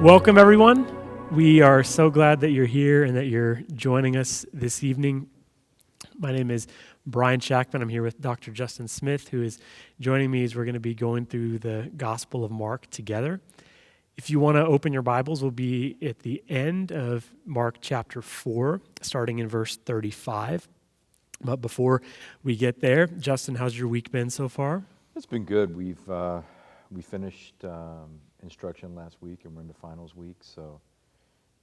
Welcome, everyone. We are so glad that you're here and that you're joining us this evening. My name is Bryan Schackmann. I'm here with Dr. Justin Smith, who is joining me as we're going to be going through the Gospel of Mark together. If you want to open your Bibles, we'll be at the end of Mark chapter 4, starting in verse 35. But before we get there, Justin, how's your week been so far? It's been good. We finished instruction last week, and we're in the finals week, so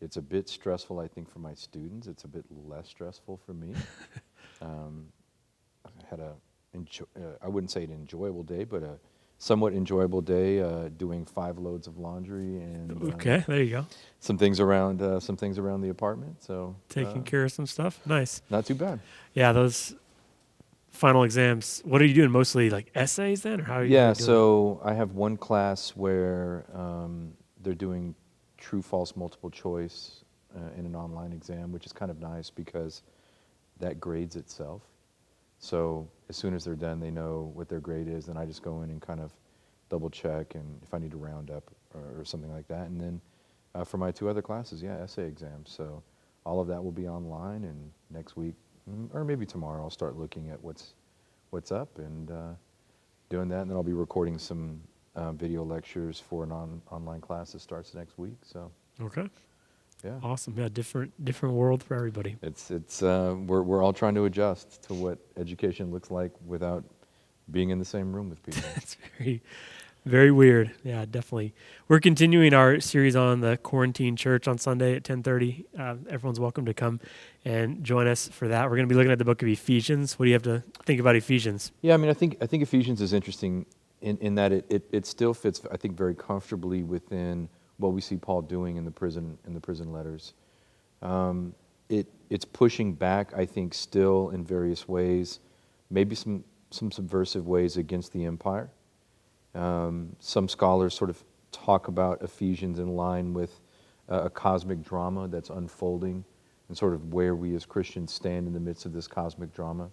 it's a bit stressful, I think, for my students. It's a bit less stressful for me. I had I wouldn't say an enjoyable day, but a somewhat enjoyable day doing 5 loads of laundry and Okay, there you go. some things around the apartment. So Taking care of some stuff. Nice. not too bad. Yeah, those final exams. What are you doing? Mostly like essays then, or how are you Yeah, doing? so I have one class where they're doing true-false multiple choice in an online exam, which is kind of nice because that grades itself. So as soon as they're done, they know what their grade is, and I just go in and kind of double-check, and if I need to round up or something like that. And then for my 2 other classes, essay exams. So all of that will be online, and next week, or maybe tomorrow, I'll start looking at what's up and doing that, and then I'll be recording some video lectures for an online class that starts next week. So Okay. yeah, Awesome. Yeah, different world for everybody. it's we're all trying to adjust to what education looks like without being in the same room with people. It's very weird. Yeah, definitely. We're continuing our series on the quarantine church on Sunday at 10:30. Everyone's welcome to come and join us for that. We're going to be looking at the book of Ephesians. What do you have to think about Ephesians? Yeah, I mean, I think Ephesians is interesting in that it still fits, I think, very comfortably within what we see Paul doing in the prison letters. It's pushing back, I think, still in various ways, maybe some subversive ways against the empire. Some scholars sort of talk about Ephesians in line with a cosmic drama that's unfolding and sort of where we as Christians stand in the midst of this cosmic drama.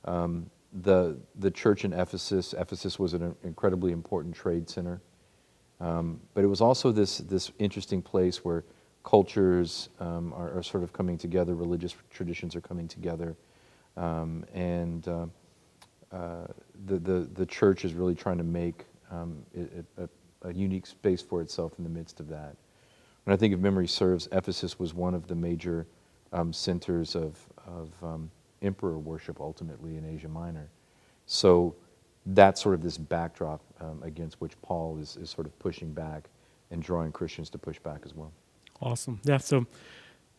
The church in Ephesus was an incredibly important trade center, but it was also this interesting place where cultures are sort of coming together, religious traditions are coming together, and the church is really trying to make a unique space for itself in the midst of that. When I think if memory serves, Ephesus was one of the major centers of emperor worship ultimately in Asia Minor. So that's sort of this backdrop against which Paul is sort of pushing back and drawing Christians to push back as well. Awesome. Yeah, so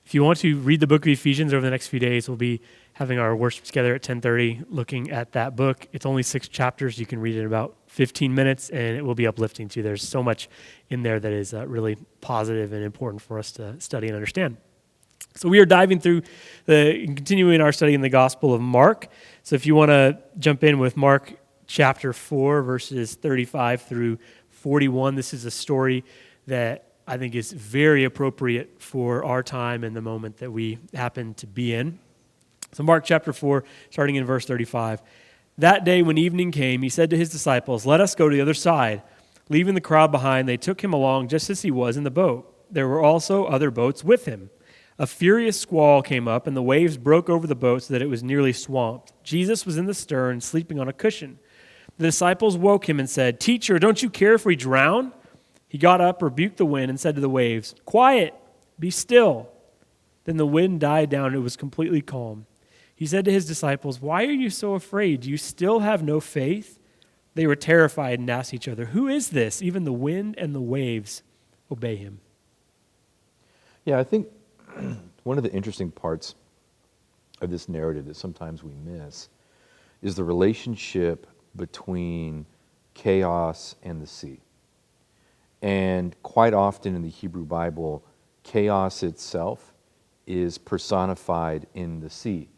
if you want to read the book of Ephesians over the next few days, we'll be having our worship together at 10:30 looking at that book. It's only 6 chapters. You can read it in about 15 minutes, and it will be uplifting too. There's so much in there that is really positive and important for us to study and understand. So we are diving through continuing our study in the Gospel of Mark. So if you want to jump in with Mark chapter 4, verses 35 through 41, this is a story that I think is very appropriate for our time and the moment that we happen to be in. So Mark chapter 4, starting in verse 35. That day when evening came, he said to his disciples, "Let us go to the other side." Leaving the crowd behind, they took him along just as he was in the boat. There were also other boats with him. A furious squall came up, and the waves broke over the boat so that it was nearly swamped. Jesus was in the stern, sleeping on a cushion. The disciples woke him and said, "Teacher, don't you care if we drown?" He got up, rebuked the wind, and said to the waves, "Quiet, be still." Then the wind died down, and it was completely calm. He said to his disciples, "Why are you so afraid? Do you still have no faith?" They were terrified and asked each other, "Who is this? Even the wind and the waves obey him." Yeah, I think one of the interesting parts of this narrative that sometimes we miss is the relationship between chaos and the sea. And quite often in the Hebrew Bible, chaos itself is personified in the sea,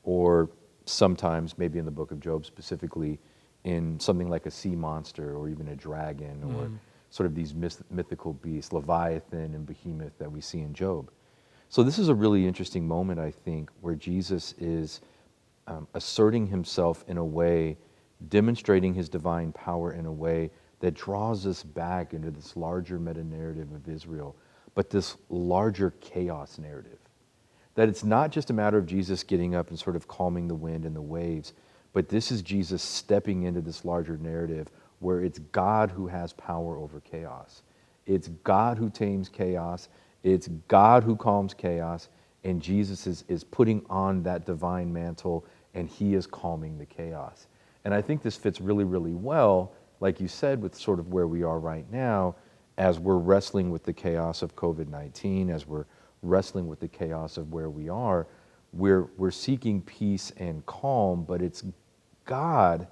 or sometimes, maybe in the book of Job specifically, in something like a sea monster or even a dragon or sort of these mythical beasts, Leviathan and Behemoth that we see in Job. So this is a really interesting moment, I think, where Jesus is asserting himself in a way, demonstrating his divine power in a way that draws us back into this larger meta-narrative of Israel, but this larger chaos narrative. That it's not just a matter of Jesus getting up and sort of calming the wind and the waves, but this is Jesus stepping into this larger narrative where it's God who has power over chaos. It's God who tames chaos. It's God who calms chaos. And Jesus is putting on that divine mantle, and he is calming the chaos. And I think this fits really, really well, like you said, with sort of where we are right now, as we're wrestling with the chaos of COVID-19, as we're wrestling with the chaos of where we are, we're seeking peace and calm, but it's God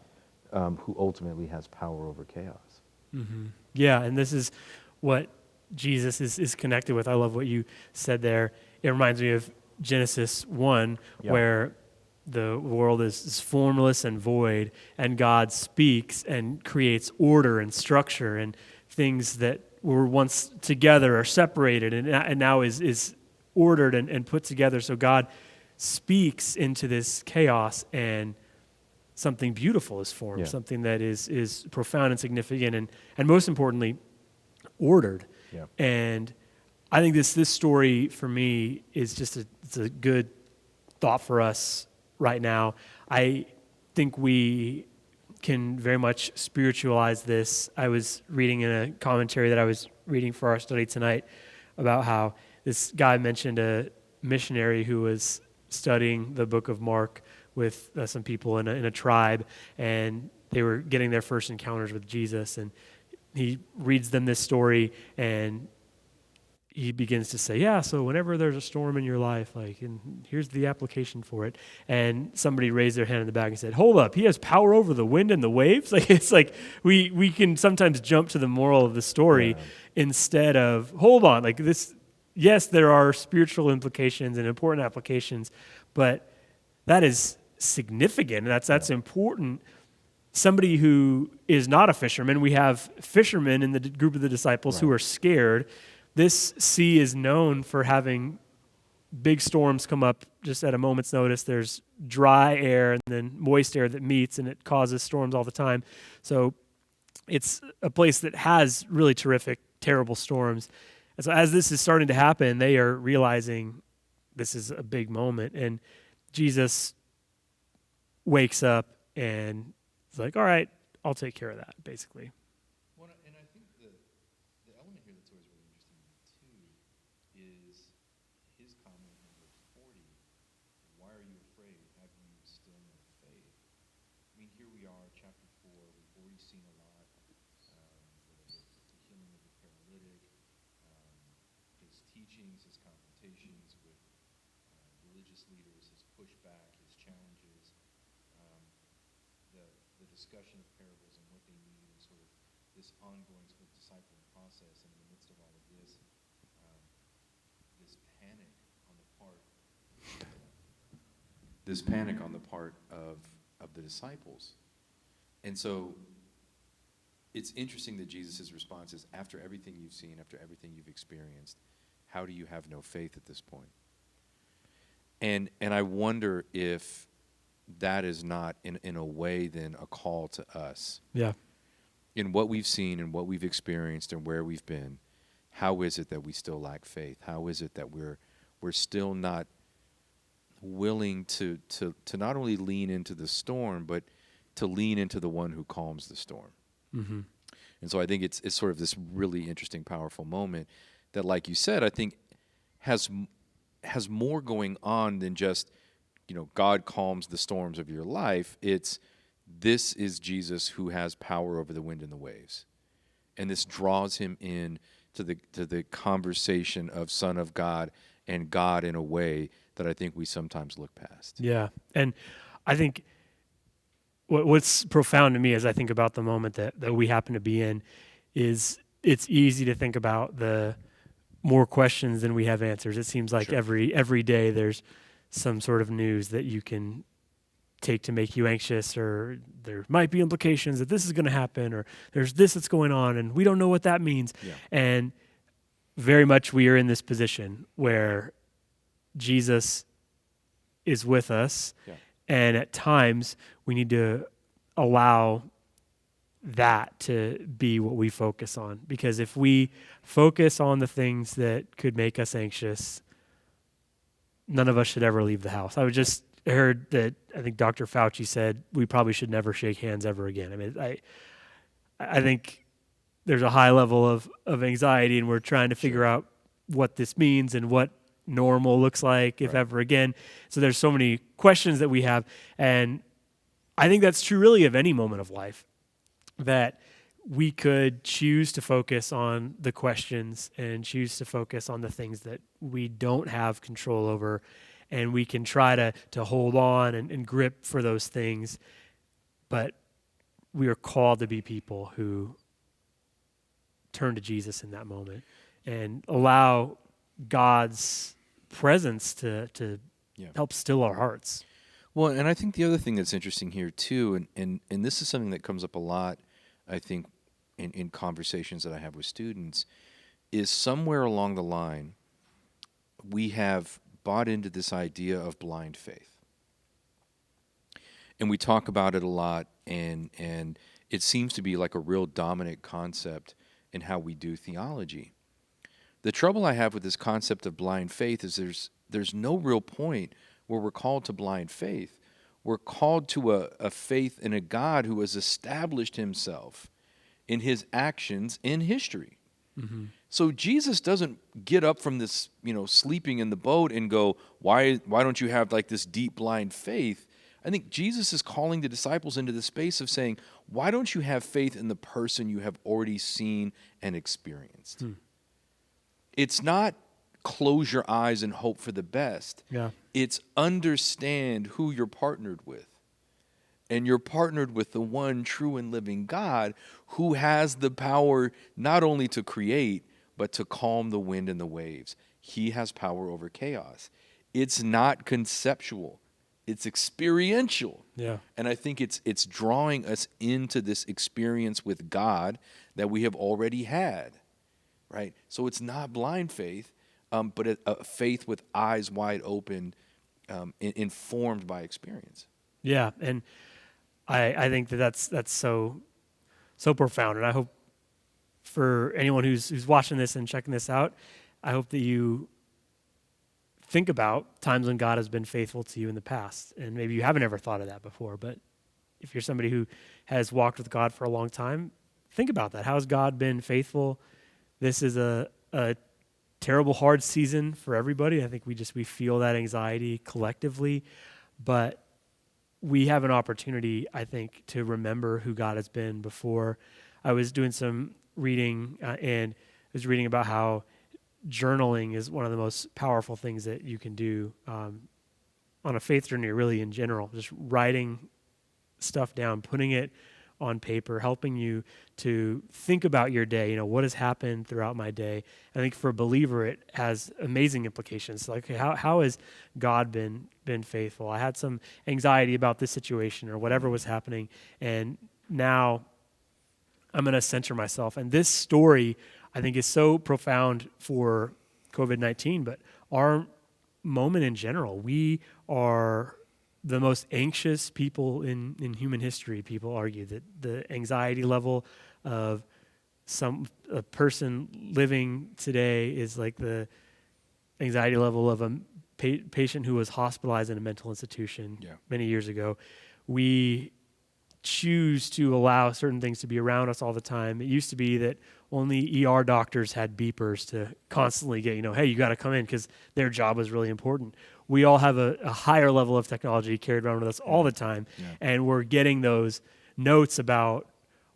who ultimately has power over chaos. Mm-hmm. Yeah, and this is what Jesus is connected with. I love what you said there. It reminds me of Genesis 1, where the world is formless and void, and God speaks and creates order and structure, and things that were once together are separated and now is ordered and put together. So God speaks into this chaos, and something beautiful is formed, something that is profound and significant, and most importantly, ordered. Yeah. And I think this story for me is just it's a good thought for us right now. I think we can very much spiritualize this. I was reading in a commentary that I was reading for our study tonight about how this guy mentioned a missionary who was studying the book of Mark with some people in a tribe, and they were getting their first encounters with Jesus, and he reads them this story, and he begins to say, yeah, so whenever there's a storm in your life, like, and here's the application for it. And somebody raised their hand in the back and said, hold up, he has power over the wind and the waves? Like, it's like we can sometimes jump to the moral of the story instead of, hold on, like this, yes, there are spiritual implications and important applications, but that is significant, and that's important. Somebody who is not a fisherman, we have fishermen in the group of the disciples who are scared. This sea is known for having big storms come up just at a moment's notice. There's dry air and then moist air that meets, and it causes storms all the time. So it's a place that has really terrific, terrible storms. And so as this is starting to happen, they are realizing this is a big moment. And Jesus wakes up and is like, all right, I'll take care of that, basically. Well, and I think the element here that's always really interesting to me, too, is his comment in verse 40, why are you afraid? Have you still no faith? I mean, here we are, chapter 4, we've already seen a lot, the healing of the paralytic, his teachings, his confrontations with religious leaders, his pushback, his challenges, the discussion of parables and what they mean, and sort of this ongoing sort of discipling process. And in the midst of all of this, this panic on the part of the disciples. And so it's interesting that Jesus' response is, after everything you've seen, after everything you've experienced, how do you have no faith at this point? And I wonder if that is not, in a way, then a call to us. Yeah. In what we've seen and what we've experienced and where we've been, how is it that we still lack faith? How is it that we're still not willing to not only lean into the storm, but to lean into the one who calms the storm? Mm-hmm. And so I think it's sort of this really interesting, powerful moment that, like you said, I think has more going on than just, God calms the storms of your life. This is Jesus who has power over the wind and the waves. And this draws him in to the conversation of Son of God and God in a way that I think we sometimes look past. Yeah. And I think what's profound to me as I think about the moment that we happen to be in is it's easy to think about the more questions than we have answers. It seems like every day there's some sort of news that you can take to make you anxious, or there might be implications that this is going to happen, or there's this that's going on and we don't know what that means. Yeah. And very much we are in this position where Jesus is with us, and at times we need to allow that to be what we focus on. Because if we focus on the things that could make us anxious, none of us should ever leave the house. I just heard that I think Dr. Fauci said we probably should never shake hands ever again. I mean, I think there's a high level of anxiety, and we're trying to figure out what this means and what normal looks like, if ever again. So there's so many questions that we have. And I think that's true really of any moment of life, that we could choose to focus on the questions and choose to focus on the things that we don't have control over. And we can try to hold on and grip for those things. But we are called to be people who turn to Jesus in that moment and allow God's presence to help still our hearts. Well, and I think the other thing that's interesting here too, and this is something that comes up a lot, I think, in conversations that I have with students, is somewhere along the line, we have bought into this idea of blind faith. And we talk about it a lot, and it seems to be like a real dominant concept in how we do theology. The trouble I have with this concept of blind faith is there's no real point where we're called to blind faith. We're called to a faith in a God who has established himself in his actions in history. Mm-hmm. So Jesus doesn't get up from this, sleeping in the boat and go, why don't you have like this deep blind faith? I think Jesus is calling the disciples into the space of saying, why don't you have faith in the person you have already seen and experienced? Hmm. It's not close your eyes and hope for the best. Yeah. It's understand who you're partnered with. And you're partnered with the one true and living God who has the power not only to create, but to calm the wind and the waves. He has power over chaos. It's not conceptual. It's experiential. Yeah. And I think it's drawing us into this experience with God that we have already had. Right? So it's not blind faith, but a faith with eyes wide open, informed by experience. Yeah, and I think that's so profound, and I hope for anyone who's watching this and checking this out, I hope that you think about times when God has been faithful to you in the past, and maybe you haven't ever thought of that before, but if you're somebody who has walked with God for a long time, think about that. How has God been faithful? This is a terrible, hard season for everybody. I think we feel that anxiety collectively, but we have an opportunity, I think, to remember who God has been before. I was doing some reading and I was reading about how journaling is one of the most powerful things that you can do on a faith journey, really in general. Just writing stuff down, putting it on paper, helping you to think about your day, what has happened throughout my day. I think for a believer, it has amazing implications. Like, how has God been faithful? I had some anxiety about this situation or whatever was happening, and now I'm going to center myself. And this story, I think, is so profound for COVID-19, but our moment in general. We are the most anxious people in human history. People argue that the anxiety level of a person living today is like the anxiety level of a patient who was hospitalized in a mental institution many years ago. We choose to allow certain things to be around us all the time. It used to be that only ER doctors had beepers to constantly get, hey, you got to come in because their job was really important. We all have a higher level of technology carried around with us all the time, and we're getting those notes about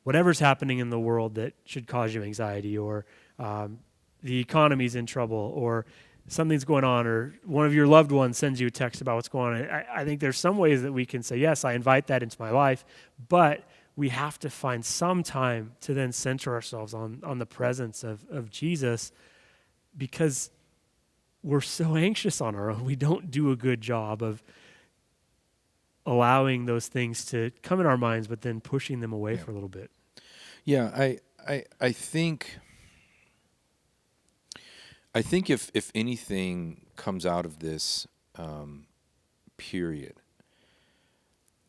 whatever's happening in the world that should cause you anxiety, or the economy's in trouble, or something's going on, or one of your loved ones sends you a text about what's going on. I think there's some ways that we can say, yes, I invite that into my life, but we have to find some time to then center ourselves on the presence of Jesus, because we're so anxious on our own. We don't do a good job of allowing those things to come in our minds, but then pushing them away for a little bit. Yeah, I think if anything comes out of this period,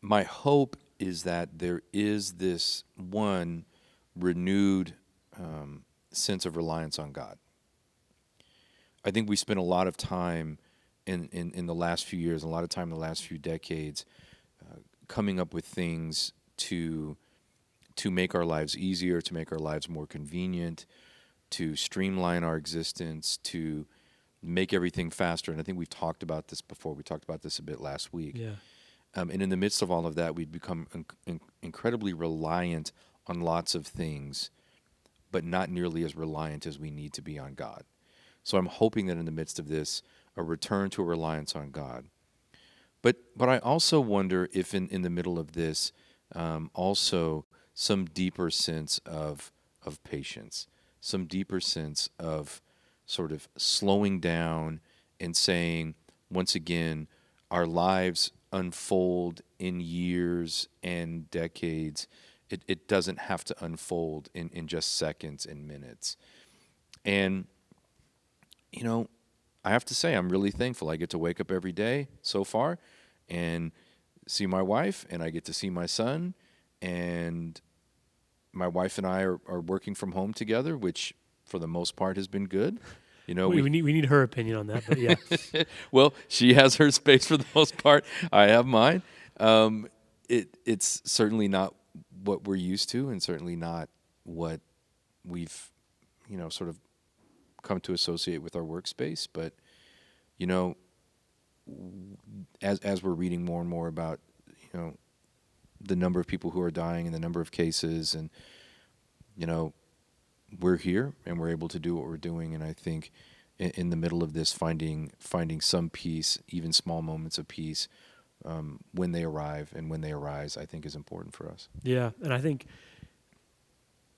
my hope is that there is this one renewed sense of reliance on God. I think we spent a lot of time in the last few years, a lot of time in the last few decades, coming up with things to make our lives easier, to make our lives more convenient, to streamline our existence, to make everything faster. And I think we've talked about this before. We talked about this a bit last week. Yeah. And in the midst of all of that, we've become incredibly reliant on lots of things, but not nearly as reliant as we need to be on God. So I'm hoping that in the midst of this, a return to a reliance on God. But I also wonder if in the middle of this, also some deeper sense of patience, some deeper sense of sort of slowing down and saying, once again, our lives unfold in years and decades. It doesn't have to unfold in just seconds and minutes. And, you know, I have to say, I'm really thankful. I get to wake up every day so far and see my wife, and I get to see my son, and my wife and I are working from home together, which for the most part has been good. You know, We need her opinion on that, but yeah. well, she has her space for the most part. I have mine. It's certainly not what we're used to, and certainly not what we've, sort of come to associate with our workspace. But, as we're reading more and more about, the number of people who are dying and the number of cases, and, we're here and we're able to do what we're doing. And I think in the middle of this, finding some peace, even small moments of peace, when they arrive and when they arise, I think is important for us. Yeah, and I think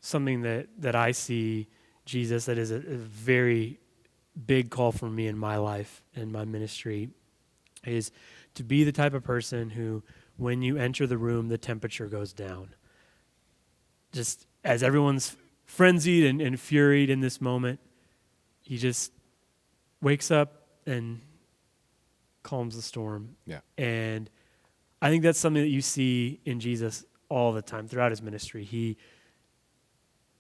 something that I see, Jesus, that is a very big call for me in my life and my ministry, is to be the type of person who, when you enter the room, the temperature goes down. Just as everyone's frenzied and furied in this moment, he just wakes up and calms the storm. Yeah. And I think that's something that you see in Jesus all the time throughout his ministry. He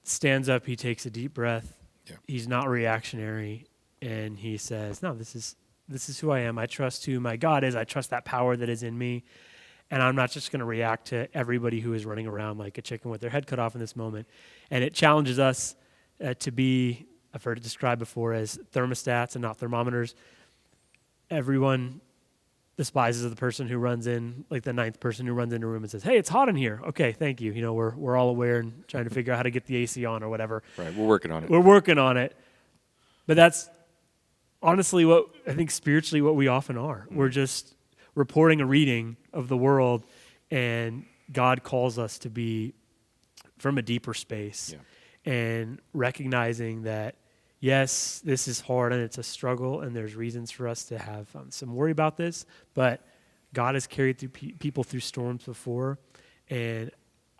stands up, he takes a deep breath. Yeah. He's not reactionary, and he says, "No, this is who I am. I trust who my God is. I trust that power that is in me. And I'm not just going to react to everybody who is running around like a chicken with their head cut off in this moment." And it challenges us to be, I've heard it described before as thermostats and not thermometers. Everyone despises the person who runs in, like the ninth person who runs into a room and says, "Hey, it's hot in here." Okay, thank you. We're all aware and trying to figure out how to get the AC on or whatever. Right, we're working on it. We're working on it. But that's honestly what I think spiritually what we often are. We're just reporting a reading of the world, and God calls us to be from a deeper space. Yeah. And recognizing that, yes, this is hard and it's a struggle, and there's reasons for us to have some worry about this, but God has carried through people through storms before, and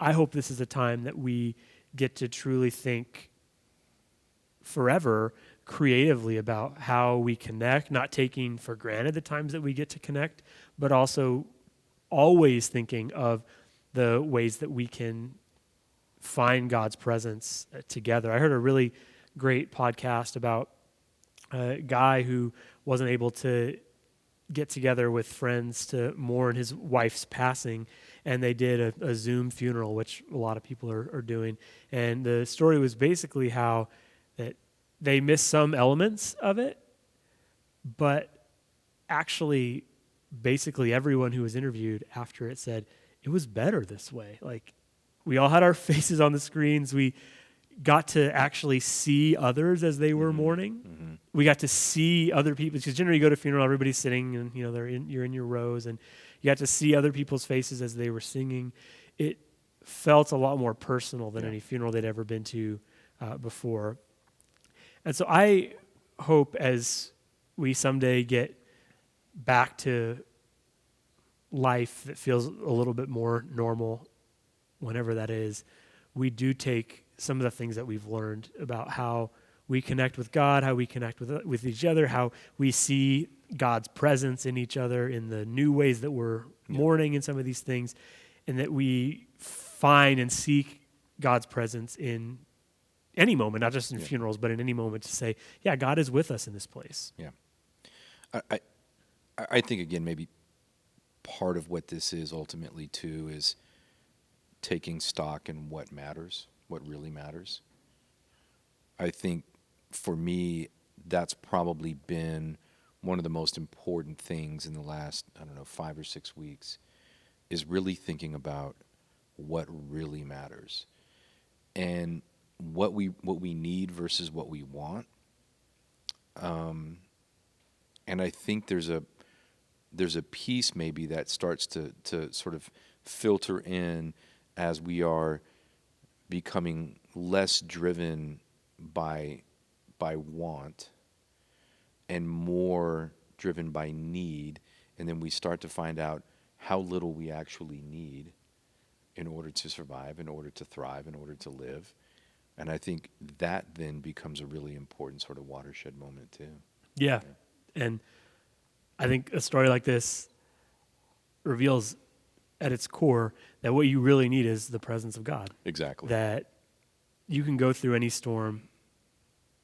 I hope this is a time that we get to truly think forever creatively about how we connect, not taking for granted the times that we get to connect, but also always thinking of the ways that we can find God's presence together. I heard a really great podcast about a guy who wasn't able to get together with friends to mourn his wife's passing, and they did a Zoom funeral, which a lot of people are doing. And the story was basically how that they missed some elements of it, but actually basically everyone who was interviewed after it said it was better this way. Like, we all had our faces on the screens. We got to actually see others as they were mourning. Mm-hmm. We got to see other people, because generally you go to a funeral, everybody's sitting, and you're in your rows, and you got to see other people's faces as they were singing. It felt a lot more personal than any funeral they'd ever been to before. And so I hope as we someday get back to life that feels a little bit more normal, whenever that is, we do take some of the things that we've learned about how we connect with God, how we connect with each other, how we see God's presence in each other in the new ways that we're mourning in some of these things, and that we find and seek God's presence in any moment, not just in funerals, but in any moment, to say, yeah, God is with us in this place. Yeah. I think, again, maybe part of what this is ultimately, too, is taking stock in what matters, what really matters. I think, for me, that's probably been one of the most important things in the last, 5 or 6 weeks, is really thinking about what really matters and what we need versus what we want. And I think there's a piece maybe that starts to sort of filter in as we are becoming less driven by want and more driven by need, and then we start to find out how little we actually need in order to survive, in order to thrive, in order to live. And I think that then becomes a really important sort of watershed moment too. Yeah. And I think a story like this reveals at its core that what you really need is the presence of God. Exactly. That you can go through any storm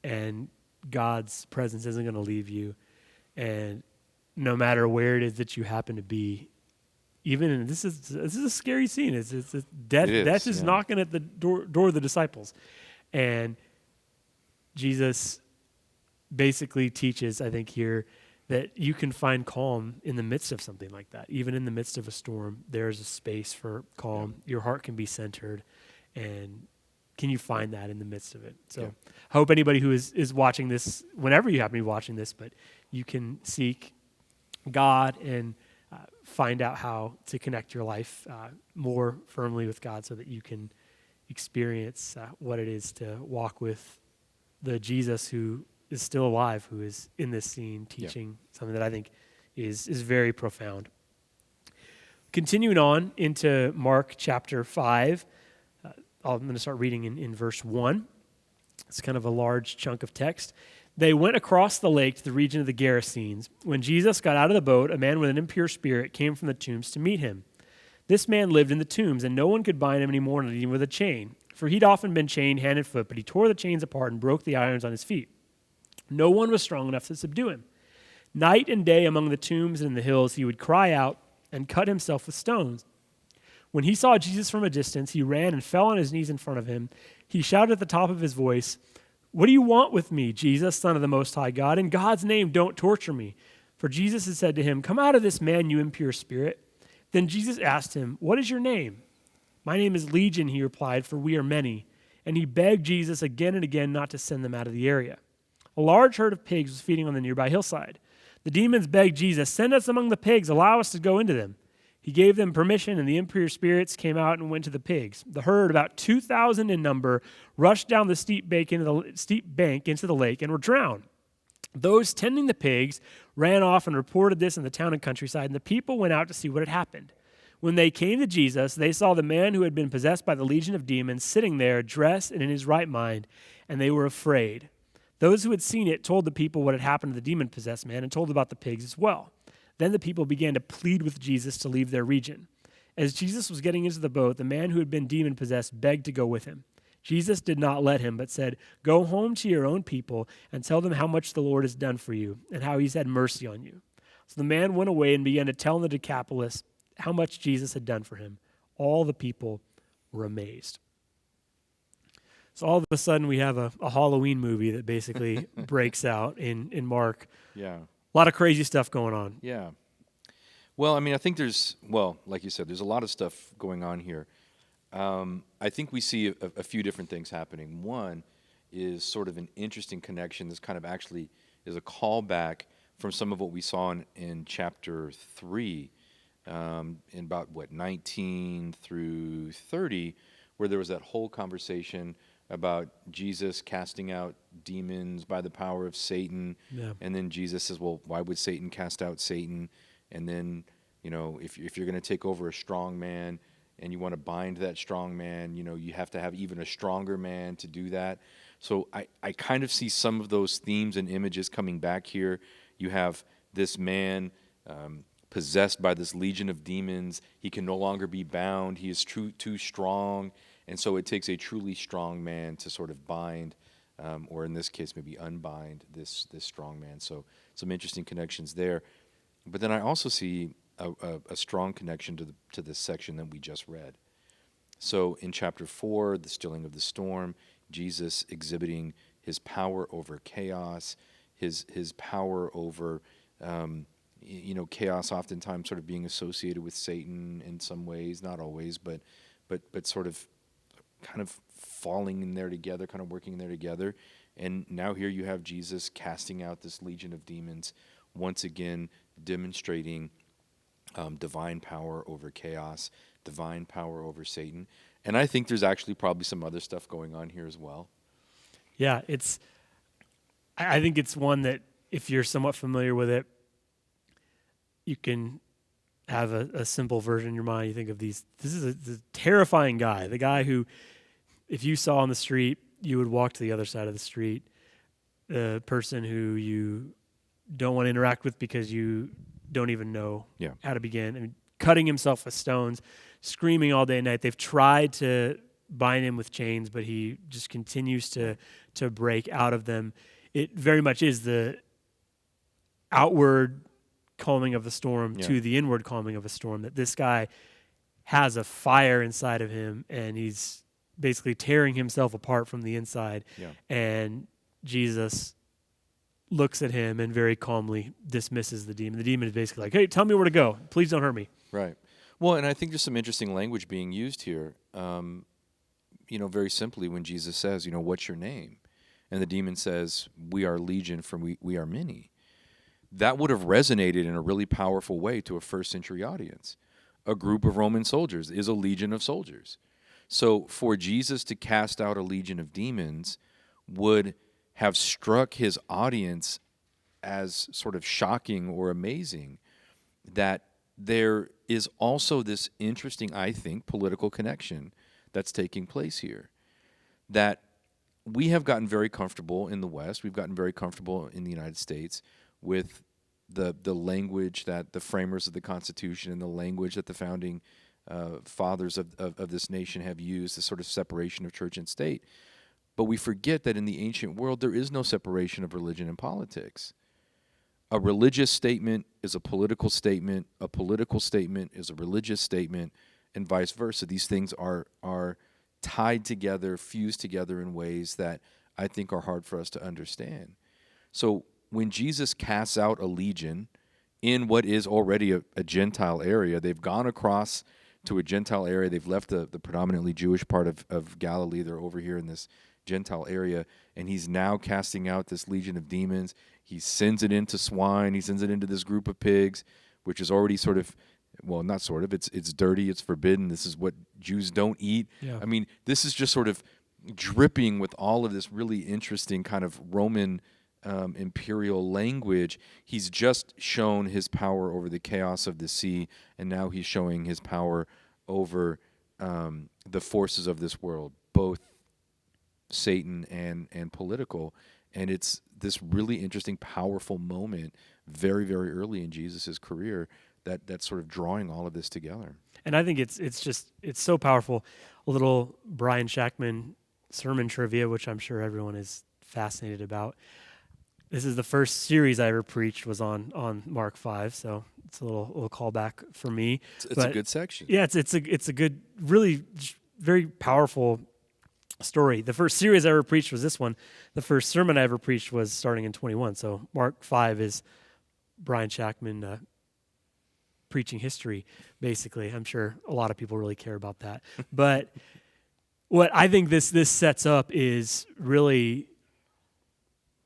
and God's presence isn't going to leave you. And no matter where it is that you happen to be, even in, this is a scary scene. It's death. Death is knocking at the door of the disciples, and Jesus basically teaches, I think, here that you can find calm in the midst of something like that. Even in the midst of a storm, there's a space for calm. Yeah. Your heart can be centered, and can you find that in the midst of it? So I hope anybody who is watching this, whenever you happen to be watching this, but you can seek God and find out how to connect your life more firmly with God so that you can experience what it is to walk with the Jesus who is still alive, who is in this scene teaching something that I think is very profound. Continuing on into Mark chapter 5, I'm going to start reading in verse 1. It's kind of a large chunk of text. They went across the lake to the region of the Gerasenes. When Jesus got out of the boat, a man with an impure spirit came from the tombs to meet him. This man lived in the tombs, and no one could bind him anymore than even with a chain, for he'd often been chained hand and foot, but he tore the chains apart and broke the irons on his feet. No one was strong enough to subdue him. Night and day among the tombs and in the hills, he would cry out and cut himself with stones. When he saw Jesus from a distance, he ran and fell on his knees in front of him. He shouted at the top of his voice, "What do you want with me, Jesus, Son of the Most High God? In God's name, don't torture me." For Jesus had said to him, "Come out of this man, you impure spirit." Then Jesus asked him, "What is your name?" "My name is Legion," he replied, "for we are many." And he begged Jesus again and again not to send them out of the area. A large herd of pigs was feeding on the nearby hillside. The demons begged Jesus, "Send us among the pigs, allow us to go into them." He gave them permission, and the impure spirits came out and went to the pigs. The herd, about 2,000 in number, rushed down the steep bank into the lake and were drowned. Those tending the pigs ran off and reported this in the town and countryside, and the people went out to see what had happened. When they came to Jesus, they saw the man who had been possessed by the legion of demons sitting there, dressed and in his right mind, and they were afraid. Those who had seen it told the people what had happened to the demon-possessed man and told about the pigs as well. Then the people began to plead with Jesus to leave their region. As Jesus was getting into the boat, the man who had been demon-possessed begged to go with him. Jesus did not let him, but said, "Go home to your own people and tell them how much the Lord has done for you and how he's had mercy on you." So the man went away and began to tell in the Decapolis how much Jesus had done for him. All the people were amazed. So all of a sudden we have a Halloween movie that basically breaks out in Mark. Yeah. A lot of crazy stuff going on. Yeah. Well, I mean, I think like you said, there's a lot of stuff going on here. I think we see a few different things happening. One is sort of an interesting connection. This kind of actually is a callback from some of what we saw in chapter 3, in about, 19 through 30, where there was that whole conversation about Jesus casting out demons by the power of Satan. Yeah. And then Jesus says, well, why would Satan cast out Satan? And then, if you're going to take over a strong man and you want to bind that strong man, you have to have even a stronger man to do that. So I kind of see some of those themes and images coming back here. You have this man possessed by this legion of demons. He can no longer be bound. He is too strong. And so it takes a truly strong man to sort of bind, or in this case, maybe unbind this strong man. So some interesting connections there. But then I also see a strong connection to this section that we just read. So in chapter 4, the stilling of the storm, Jesus exhibiting his power over chaos, his power over, chaos oftentimes sort of being associated with Satan in some ways, not always, but sort of kind of falling in there together, kind of working in there together. And now here you have Jesus casting out this legion of demons, once again demonstrating divine power over chaos, divine power over Satan. And I think there's actually probably some other stuff going on here as well. Yeah, I think it's one that if you're somewhat familiar with it, you can have a simple version in your mind. You think of this is a terrifying guy, the guy who, if you saw on the street, you would walk to the other side of the street, the person who you don't want to interact with because you don't even know how to begin. I mean, cutting himself with stones, screaming all day and night. They've tried to bind him with chains, but he just continues to break out of them. It very much is the outward calming of the storm to the inward calming of a storm, that this guy has a fire inside of him and he's basically tearing himself apart from the inside. Yeah. And Jesus looks at him and very calmly dismisses the demon. The demon is basically like, hey, tell me where to go. Please don't hurt me. Right. Well, and I think there's some interesting language being used here. Very simply when Jesus says, what's your name? And the demon says, we are legion, for we are many. That would have resonated in a really powerful way to a first century audience. A group of Roman soldiers is a legion of soldiers. So for Jesus to cast out a legion of demons would have struck his audience as sort of shocking or amazing, that there is also this interesting, I think, political connection that's taking place here. That we have gotten very comfortable in the West, we've gotten very comfortable in the United States with the language that the framers of the Constitution and the language that the founding fathers of this nation have used, the sort of separation of church and state. But we forget that in the ancient world, there is no separation of religion and politics. A religious statement is a political statement is a religious statement, and vice versa. These things are tied together, fused together in ways that I think are hard for us to understand. So when Jesus casts out a legion in what is already a Gentile area, they've gone across to a Gentile area. They've left the predominantly Jewish part of Galilee. They're over here in this Gentile area, and he's now casting out this legion of demons. He sends it into swine. He sends it into this group of pigs, which is already sort of, well, not sort of, it's dirty, it's forbidden. This is what Jews don't eat. Yeah. I mean, this is just sort of dripping with all of this really interesting kind of Roman imperial language. He's just shown his power over the chaos of the sea, and now he's showing his power over the forces of this world, both Satan and political. And it's this really interesting, powerful moment very, very early in Jesus' career that's sort of drawing all of this together. And I think it's so powerful. A little Bryan Schackmann sermon trivia, which I'm sure everyone is fascinated about. This is the first series I ever preached was on Mark 5, so it's a little callback for me. It's a good section. Yeah, it's a good, really very powerful story. The first series I ever preached was this one. The first sermon I ever preached was starting in 21. So Mark 5 is Bryan Schackmann preaching history, basically. I'm sure a lot of people really care about that. But what I think this sets up is really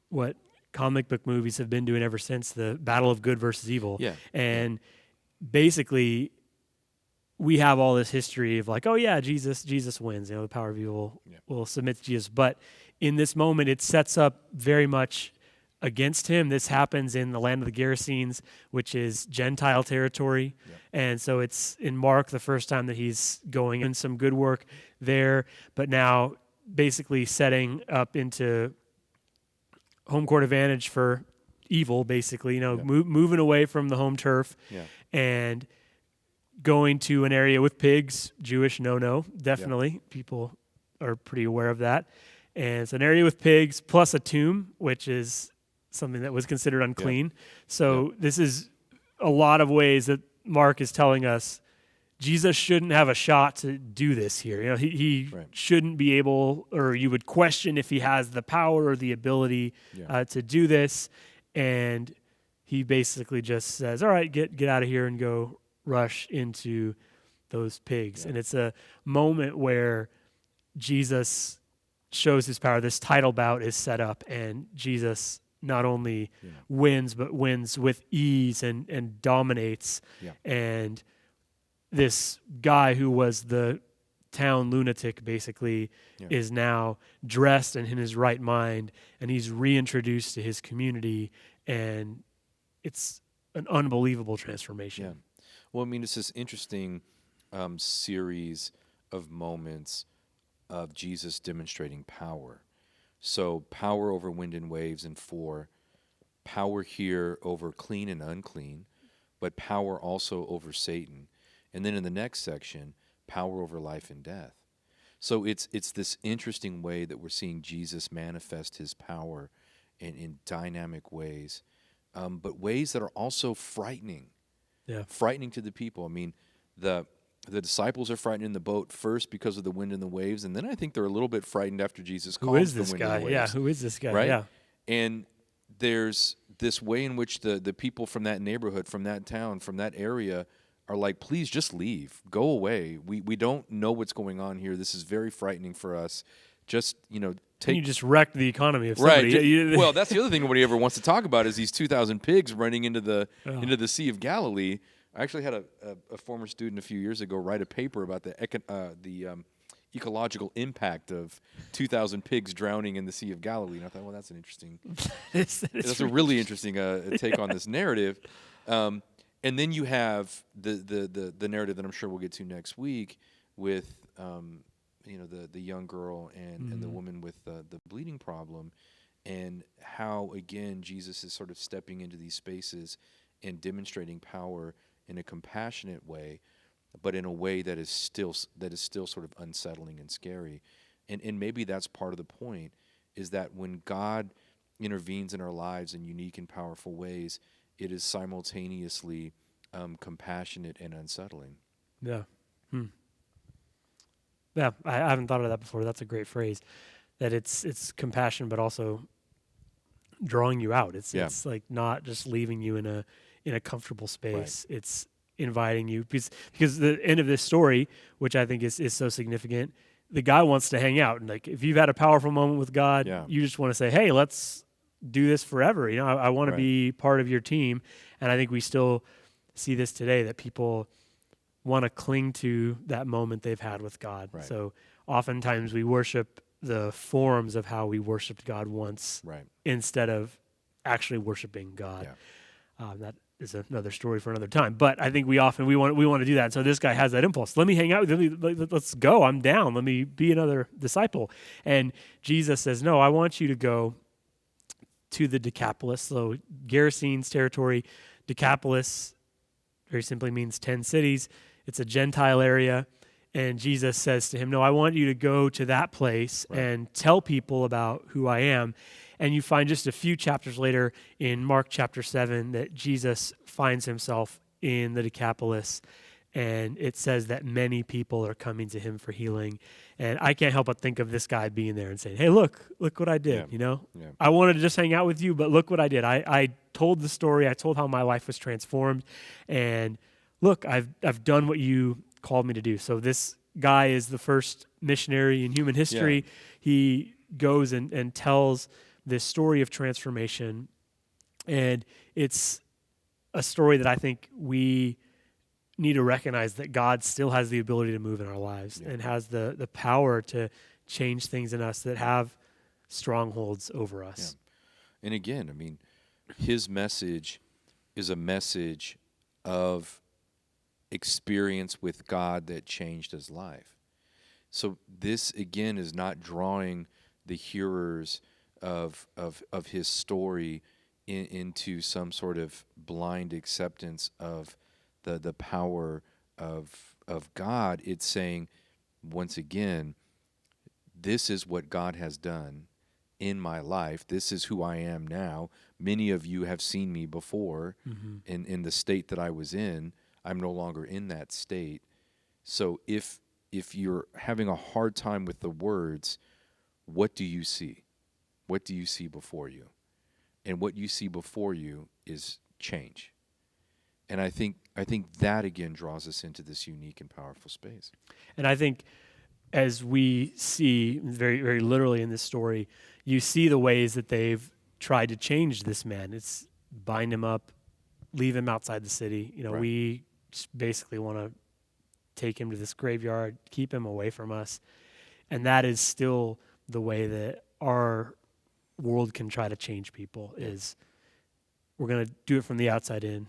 what comic book movies have been doing ever since, the battle of good versus evil. Yeah. And basically, we have all this history of like, oh yeah, Jesus wins. The power of evil will submit to Jesus. But in this moment, it sets up very much against him. This happens in the land of the Gerasenes, which is Gentile territory. Yep. And so it's in Mark the first time that he's going in some good work there, but now basically setting up into home court advantage for evil, basically, Yeah. moving away from the home turf Yeah. and going to an area with pigs. Jewish no, definitely. People are pretty aware of that. And it's an area with pigs plus a tomb, which is something that was considered unclean. So this is a lot of ways that Mark is telling us Jesus shouldn't have a shot to do this here. He Right. shouldn't be able, or you would question if he has the power or the ability to do this. And he basically just says, all right, get out of here and go rush into those pigs. Yeah. And it's a moment where Jesus shows his power. This title bout is set up, and Jesus not only wins, but wins with ease and dominates. Yeah. And this guy who was the town lunatic basically is now dressed and in his right mind, and he's reintroduced to his community, and it's an unbelievable transformation. Yeah. Well, I mean, it's this interesting series of moments of Jesus demonstrating power. So power over wind and waves in 4, power here over clean and unclean, but power also over Satan. And then in the next section, power over life and death. So it's this interesting way that we're seeing Jesus manifest his power in dynamic ways, but ways that are also frightening. Yeah. Frightening to the people. I mean, the disciples are frightened in the boat first because of the wind and the waves, and then I think they're a little bit frightened after Jesus Who calms is the this wind guy? and the waves. Yeah, who is this guy? Right? Yeah. And there's this way in which the people from that neighborhood, from that town, from that area are like, please just leave. Go away. We don't know what's going on here. This is very frightening for us. Just, take... You just wrecked the economy of Right. somebody. Well, that's the other thing nobody ever wants to talk about is these 2,000 pigs running into the Sea of Galilee. I actually had a former student a few years ago write a paper about the ecological impact of 2,000 pigs drowning in the Sea of Galilee. And I thought, well, that's an interesting... that's a really interesting take on this narrative. And then you have the narrative that I'm sure we'll get to next week with the young girl and the woman with the bleeding problem, and how again Jesus is sort of stepping into these spaces and demonstrating power in a compassionate way, but in a way that is still sort of unsettling and scary. And maybe that's part of the point, is that when God intervenes in our lives in unique and powerful ways, it is simultaneously compassionate and unsettling. Yeah. Yeah, I haven't thought of that before. That's a great phrase. That it's compassion, but also drawing you out. It's like not just leaving you in a comfortable space. Right. It's inviting you because the end of this story, which I think is so significant, the guy wants to hang out. And like if you've had a powerful moment with God, you just want to say, hey, let's do this forever. I want to be part of your team. And I think we still see this today, that people want to cling to that moment they've had with God. Right. So oftentimes we worship the forms of how we worshiped God once instead of actually worshiping God. Yeah. That is another story for another time. But I think we want to do that. And so this guy has that impulse. Let me hang out with you. Let's go. I'm down. Let me be another disciple. And Jesus says, no, I want you to go to the Decapolis. So Gerasenes territory, Decapolis very simply means 10 cities. It's a Gentile area. And Jesus says to him, no, I want you to go to that place and tell people about who I am. And you find just a few chapters later in Mark chapter 7 that Jesus finds himself in the Decapolis. And it says that many people are coming to him for healing. And I can't help but think of this guy being there and saying, hey, look what I did, Yeah. I wanted to just hang out with you, but look what I did. I told the story. I told how my life was transformed. And look, I've done what you called me to do. So this guy is the first missionary in human history. Yeah. He goes and tells this story of transformation. And it's a story that I think we need to recognize, that God still has the ability to move in our lives and has the power to change things in us that have strongholds over us. Yeah. And again, I mean, his message is a message of experience with God that changed his life. So this, again, is not drawing the hearers of his story into some sort of blind acceptance of the power of God. It's saying, once again, this is what God has done in my life. This is who I am now. Many of you have seen me before in the state that I was in. I'm no longer in that state. So if you're having a hard time with the words, what do you see? What do you see before you? And what you see before you is change. And I think that again draws us into this unique and powerful space. And I think as we see very, very literally in this story, you see the ways that they've tried to change this man. It's bind him up, leave him outside the city. You know, Right. we just basically want to take him to this graveyard, keep him away from us. And that is still the way that our world can try to change people, is we're going to do it from the outside in,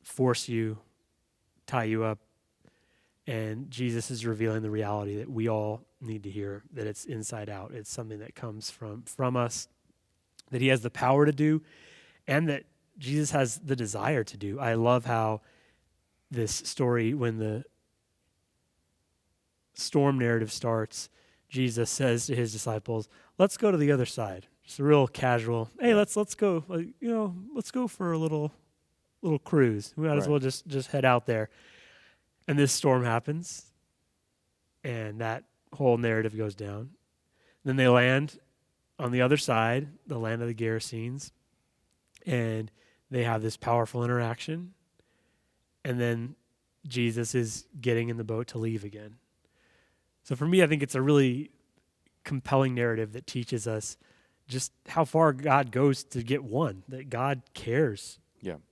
force you, tie you up. And Jesus is revealing the reality that we all need to hear, that it's inside out. It's something that comes from us, that he has the power to do, and that Jesus has the desire to do. I love how this story, when the storm narrative starts, Jesus says to his disciples, let's go to the other side. Just a real casual, hey, let's go, let's go for a little cruise. We might as well just head out there. And this storm happens, and that whole narrative goes down. Then they land on the other side, the land of the Gerasenes, and they have this powerful interaction. And then Jesus is getting in the boat to leave again. So for me, I think it's a really compelling narrative that teaches us just how far God goes to get one, that God cares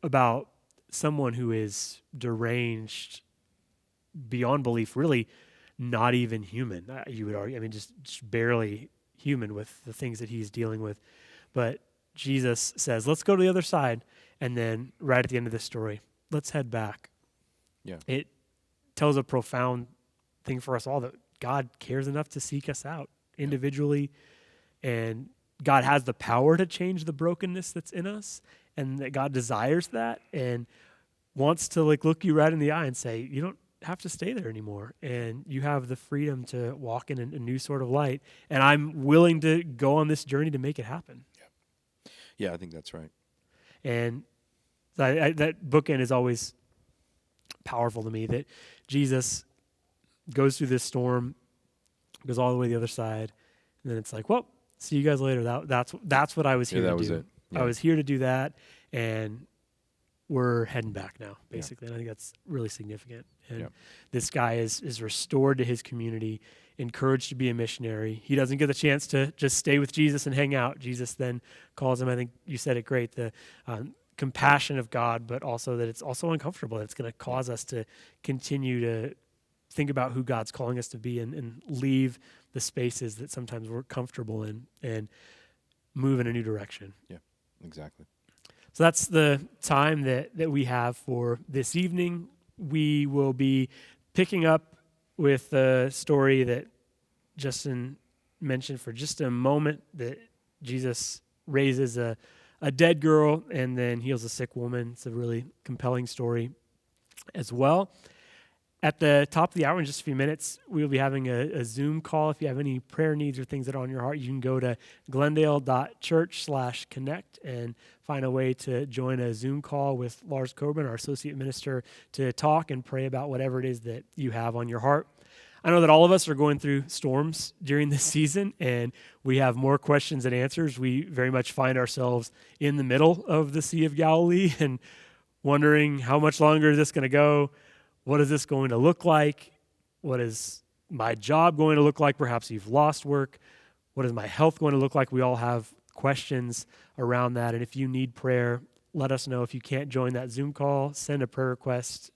about someone who is deranged beyond belief, really not even human, you would argue. I mean, just barely human with the things that he's dealing with. But Jesus says, let's go to the other side. And then right at the end of this story, let's head back. Yeah. It tells a profound thing for us all, that God cares enough to seek us out individually. And God has the power to change the brokenness that's in us. And that God desires that and wants to look you right in the eye and say, you don't have to stay there anymore, and you have the freedom to walk in a new sort of light, and I'm willing to go on this journey to make it happen. Yeah, I think that's right. And that bookend is always powerful to me, that Jesus goes through this storm, goes all the way to the other side, and then it's like, well, see you guys later. That's what I was here to do. Was it. Yeah. I was here to do that, and we're heading back now, basically. And I think that's really significant. And this guy is restored to his community, encouraged to be a missionary. He doesn't get the chance to just stay with Jesus and hang out. Jesus then calls him, I think you said it great, the compassion of God, but also that it's also uncomfortable. It's going to cause us to continue to think about who God's calling us to be and leave the spaces that sometimes we're comfortable in and move in a new direction. Yeah, exactly. So that's the time that we have for this evening. We will be picking up with a story that Justin mentioned for just a moment, that Jesus raises a dead girl and then heals a sick woman. It's a really compelling story as well. At the top of the hour, in just a few minutes, we'll be having a Zoom call. If you have any prayer needs or things that are on your heart, you can go to glendale.church/connect and find a way to join a Zoom call with Lars Coburn, our associate minister, to talk and pray about whatever it is that you have on your heart. I know that all of us are going through storms during this season, and we have more questions than answers. We very much find ourselves in the middle of the Sea of Galilee and wondering, how much longer is this going to go? What is this going to look like? What is my job going to look like? Perhaps you've lost work. What is my health going to look like? We all have questions around that. And if you need prayer, let us know. If you can't join that Zoom call, send a prayer request.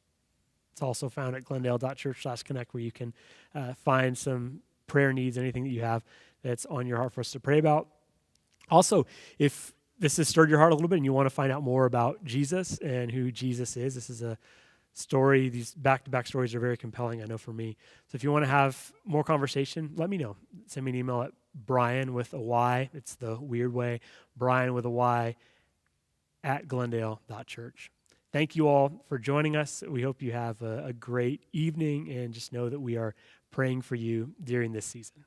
It's also found at glendale.church/connect, where you can find some prayer needs, anything that you have that's on your heart for us to pray about. Also, if this has stirred your heart a little bit and you want to find out more about Jesus and who Jesus is, this is a story. These back-to-back stories are very compelling, I know, for me. So if you want to have more conversation, let me know. Send me an email at Bryan with a Y. It's the weird way. Bryan with a Y at Glendale.church. Thank you all for joining us. We hope you have a great evening, and just know that we are praying for you during this season.